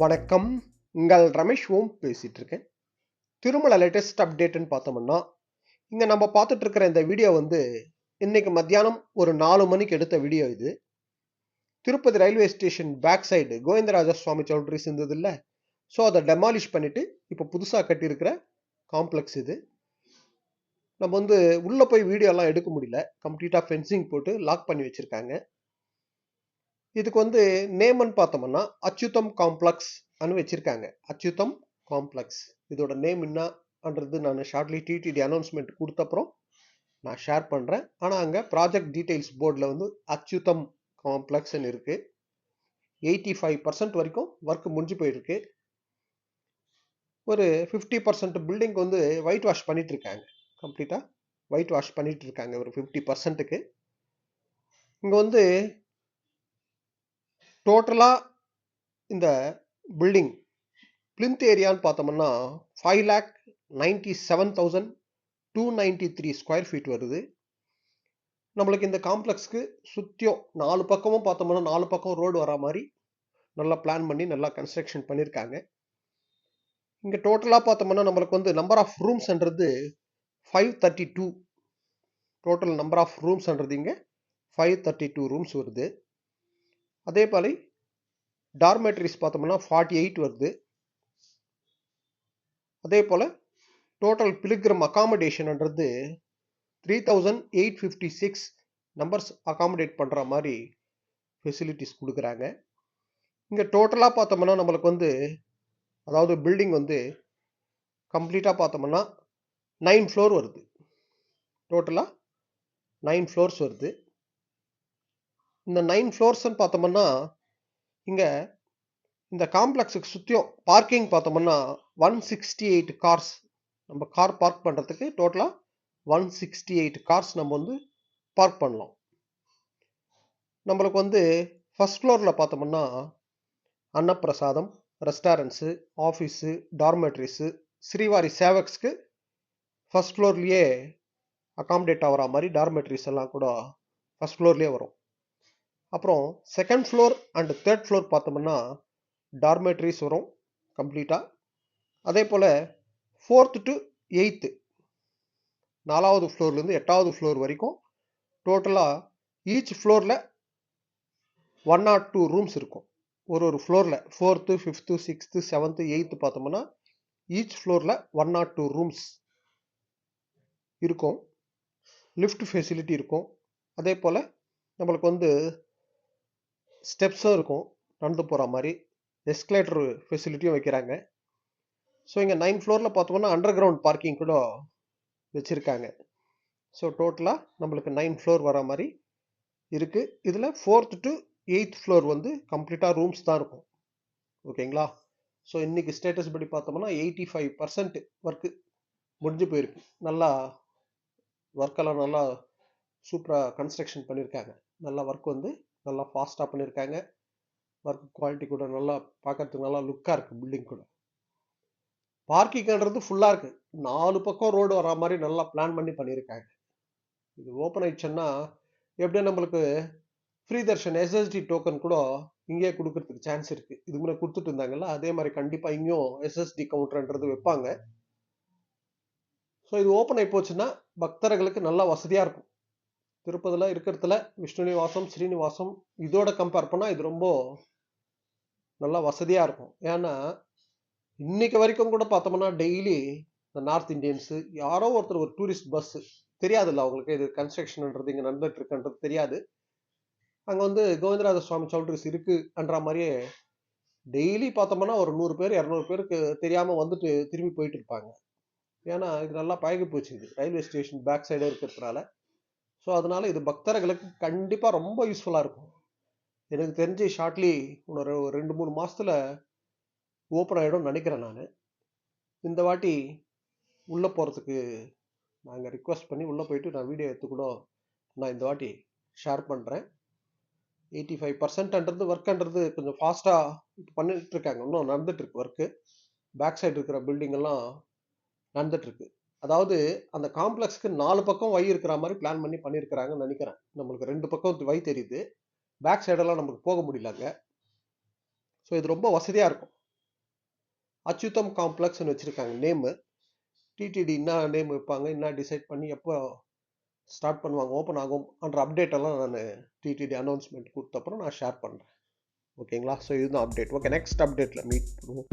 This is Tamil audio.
வணக்கம். உங்கள் ரமேஷ் ஓம் பேசிட்டு இருக்கேன். திருமல லேட்டஸ்ட் அப்டேட்ன்னு பார்த்தோம்னா, இங்க நம்ம பார்த்துட்டு இருக்கிற இந்த வீடியோ இன்னைக்கு மத்தியானம் ஒரு 4 மணிக்கு எடுத்த வீடியோ இது. Tirupati railway station back side Govindaraja Swami choultries இருந்தது இல்ல, ஸோ அதை டெமாலிஷ் பண்ணிட்டு இப்போ புதுசாக கட்டியிருக்கிற காம்ப்ளெக்ஸ் இது. நம்ம உள்ள போய் வீடியோ எல்லாம் எடுக்க முடியல, கம்ப்ளீட்டா ஃபென்சிங் போட்டு லாக் பண்ணி வச்சிருக்காங்க. இதுக்கு நேம்னு பார்த்தோம்னா அச்சுதம் காம்ப்ளெக்ஸ் வச்சிருக்காங்க. அச்சுதம் காம்ப்ளெக்ஸ் இதோட நேம் என்னன்றது நான் ஷார்ட்லி டிடிடி அனௌன்ஸ்மெண்ட் கொடுத்த அப்புறம் நான் ஷேர் பண்றேன். ஆனா அங்க ப்ராஜெக்ட் டீடைல்ஸ் போர்டில் அச்சுதம் காம்ப்ளெக்ஸ் இருக்கு. 85% வரைக்கும் ஒர்க் முடிஞ்சு போயிருக்கு. ஒரு 50% பில்டிங் ஒயிட் வாஷ் பண்ணிட்டு இருக்காங்க. கம்ப்ளீட்டா ஒயிட் வாஷ் பண்ணிட்டு இருக்காங்க ஒரு 50%க்கு. இங்க டோட்டலா இந்த பில்டிங் பிளிந்த் ஏரியான்னு பார்த்தோம்னா 5,97,293 ஸ்கொயர் ஃபீட் வருது. நம்மளுக்கு இந்த காம்ப்ளெக்ஸ்க்கு சுத்தியும் 4 பக்கமும் பார்த்தோம்னா 4 பக்கம் ரோடு வர மாதிரி நல்லா பிளான் பண்ணி நல்லா கன்ஸ்ட்ரக்ஷன் பண்ணியிருக்காங்க. இங்க டோட்டலா பார்த்தோம்னா நம்மளுக்கு நம்பர் ஆஃப் ரூம்ஸ்ன்றது 532. டோட்டல் நம்பர் ஆஃப் ரூம்ஸ்ன்றது இங்க 532 ரூம்ஸ் வருது. அதே போல டார்மெட்ரிஸ் பார்த்தோம்னா 48 வருது. அதே போல டோட்டல் பிலிகிரம் அகாமடேஷன்ன்றது 3,856 நம்பர்ஸ் அகாமடேட் பண்ற மாதிரி ஃபெசிலிட்டிஸ் கொடுக்குறாங்க. இங்க டோட்டலா பார்த்தோம்னா நம்மளுக்கு அதாவது பில்டிங் கம்ப்ளீட்டா பார்த்தோம்னா 9 ஃப்ளோர் வருது. டோட்டலா 9 ஃப்ளோர்ஸ் வருது. இந்த 9 ஃப்ளோர்ஸ் பார்த்தோம்னா இங்க இந்த காம்ப்ளெக்ஸுக்கு சுத்தியும் பார்க்கிங் பார்த்தோம்னா 168 கார்ஸ் நம்ம கார் பார்க் பண்றதுக்கு டோட்டலா 168 கார்ஸ் நம்ம பார்க் பண்ணலாம். நம்மளுக்கு ஃபர்ஸ்ட் ஃப்ளோர்ல பார்த்தோம்னா அன்னப்பிரசாதம், ரெஸ்டாரண்ட்ஸு, ஆஃபீஸு, டார்மெட்ரிஸு, ஸ்ரீவாரி சேவக்ஸ்க்கு ஃபர்ஸ்ட் ஃப்ளோர்லயே அகாமடேட் ஆகிற மாதிரி டார்மெட்ரிஸ் எல்லாம் கூட ஃபர்ஸ்ட் ஃப்ளோர்லயே வரும். அப்புறம் second floor and third floor பார்த்தோம்னா டார்மெட்ரிஸ் வரும் கம்ப்ளீட்டா. அதே போல 4th to 8th 4வது ஃப்ளோர்லேருந்து 8வது ஃப்ளோர் வரைக்கும் டோட்டலா ஈச் ஃப்ளோர்ல 102 ரூம்ஸ் இருக்கும். ஒரு ஃப்ளோர்ல 4th, 5th, 6th, 7th, 8th பார்த்தோம்னா ஈச் ஃப்ளோர்ல 102 ரூம்ஸ் இருக்கும். லிஃப்ட் ஃபெசிலிட்டி இருக்கும். அதே போல நம்மளுக்கு ஸ்டெப்ஸும் இருக்கும் நடந்து போற மாதிரி. எஸ்கலேட்டர் ஃபெசிலிட்டியும் வைக்கிறாங்க. ஸோ இங்க 9 ஃப்ளோர்ல பார்த்தோம்னா அண்டர் கிரவுண்ட் பார்க்கிங் கூட வச்சிருக்காங்க. ஸோ டோட்டலா நம்மளுக்கு 9 ஃப்ளோர் வர மாதிரி இருக்கு. இதுல 4th to 8th ஃப்ளோர் கம்ப்ளீட்டா ரூம்ஸ் தான் இருக்கும். ஓகேங்களா? ஸோ இன்னைக்கு ஸ்டேட்டஸ் படி பார்த்தோம்னா 85% ஒர்க் முடிஞ்சு போயிருக்கு. நல்லா ஒர்க்கெல்லாம் நல்லா சூப்பரா கன்ஸ்ட்ரக்ஷன் பண்ணியிருக்காங்க. நல்லா ஒர்க் நல்லா ஃபாஸ்டா பண்ணியிருக்காங்க. ஒர்க் குவாலிட்டி கூட நல்லா பார்க்கறதுக்கு நல்லா லுக்கா இருக்கு. பில்டிங் கூட பார்க்கிங்ன்றது ஃபுல்லா இருக்கு. 4 பக்கம் ரோடு வர மாதிரி நல்லா பிளான் பண்ணி பண்ணியிருக்காங்க. இது ஓப்பன் ஆயிடுச்சுன்னா எப்படியும் நம்மளுக்கு ஃப்ரீ தர்ஷன் எஸ்எஸ்டி டோக்கன் கூட இங்கே கொடுக்கறதுக்கு சான்ஸ் இருக்கு. இது முன்னே கொடுத்துட்டு இருந்தாங்கல்ல, அதே மாதிரி கண்டிப்பா இங்கேயும் எஸ்எஸ்டி கவுண்டர்ன்றது வைப்பாங்க. ஸோ இது ஓப்பன் ஆகி போச்சுன்னா பக்தர்களுக்கு நல்லா வசதியா இருக்கும். திருப்பதில இருக்கிறதுல விஷ்ணு நிவாசம், ஸ்ரீனிவாசம் இதோட கம்பேர் பண்ணா இது ரொம்ப நல்லா வசதியா இருக்கும். ஏன்னா இன்னைக்கு வரைக்கும் கூட பார்த்தோம்னா டெய்லி இந்த நார்த் இந்தியன்ஸ் யாரோ ஒருத்தர் ஒரு டூரிஸ்ட் பஸ் தெரியாதுல்ல அவங்களுக்கு இது கன்ஸ்ட்ரக்ஷன்ன்றது இங்க நடந்துட்டு இருக்குன்றது தெரியாது. அங்க கோவிந்தராஜ சுவாமி சௌல்ட்ரிஸ் இருக்குன்ற மாதிரியே டெய்லி பார்த்தோம்னா ஒரு 100 பேர் 200 பேருக்கு தெரியாம திரும்பி போயிட்டு இருப்பாங்க. ஏன்னா இது நல்லா பழகி போச்சு. இது ரயில்வே ஸ்டேஷன் பேக் சைடே இருக்கிறதுனால. ஸோ அதனால இது பக்தர்களுக்கு கண்டிப்பா ரொம்ப யூஸ்ஃபுல்லா இருக்கும். எனக்கு தெரிஞ்சு ஷார்ட்லி இன்னொரு 2-3 மாசத்துல ஓப்பன் ஆயிடும் நினைக்கிறேன் நான். இந்த வாட்டி உள்ள போறதுக்கு நாங்கள் ரிக்வஸ்ட் பண்ணி உள்ளே போயிட்டு நான் வீடியோ எடுத்து கூட நான் இந்த வாட்டி ஷேர் பண்ணுறேன். 85%ன்றது ஒர்க்ன்றது கொஞ்சம் ஃபாஸ்ட்டாக இப்போ பண்ணிட்டு இருக்காங்க. இன்னும் நடந்துட்டு இருக்கு ஒர்க்கு. பேக் சைடு இருக்கிற பில்டிங் எல்லாம் நடந்துட்டு இருக்கு. அதாவது அந்த காம்ப்ளெக்ஸ்க்கு 4 பக்கம் வை இருக்கிற மாதிரி பிளான் பண்ணி பண்ணியிருக்கிறாங்கன்னு நினைக்கிறேன். நம்மளுக்கு 2 பக்கம் வை தெரியுது. பேக் சைடெல்லாம் நமக்கு போக முடியலங்க. ஸோ இது ரொம்ப வசதியாக இருக்கும். அச்சுதம் காம்ப்ளெக்ஸ்னு வச்சுருக்காங்க நேமு. டிடிடி என்ன நேம் வைப்பாங்க, என்ன டிசைட் பண்ணி எப்போ ஸ்டார்ட் பண்ணுவாங்க, ஓப்பன் ஆகும் என்ற அப்டேட் எல்லாம் நான் டிடிடி அனௌன்ஸ்மெண்ட் கொடுத்தப்புறம் நான் ஷேர் பண்ணுறேன். ஓகேங்களா? ஸோ இதுதான் அப்டேட். ஓகே, நெக்ஸ்ட் அப்டேட்டில் மீட் பண்ணுவோம்.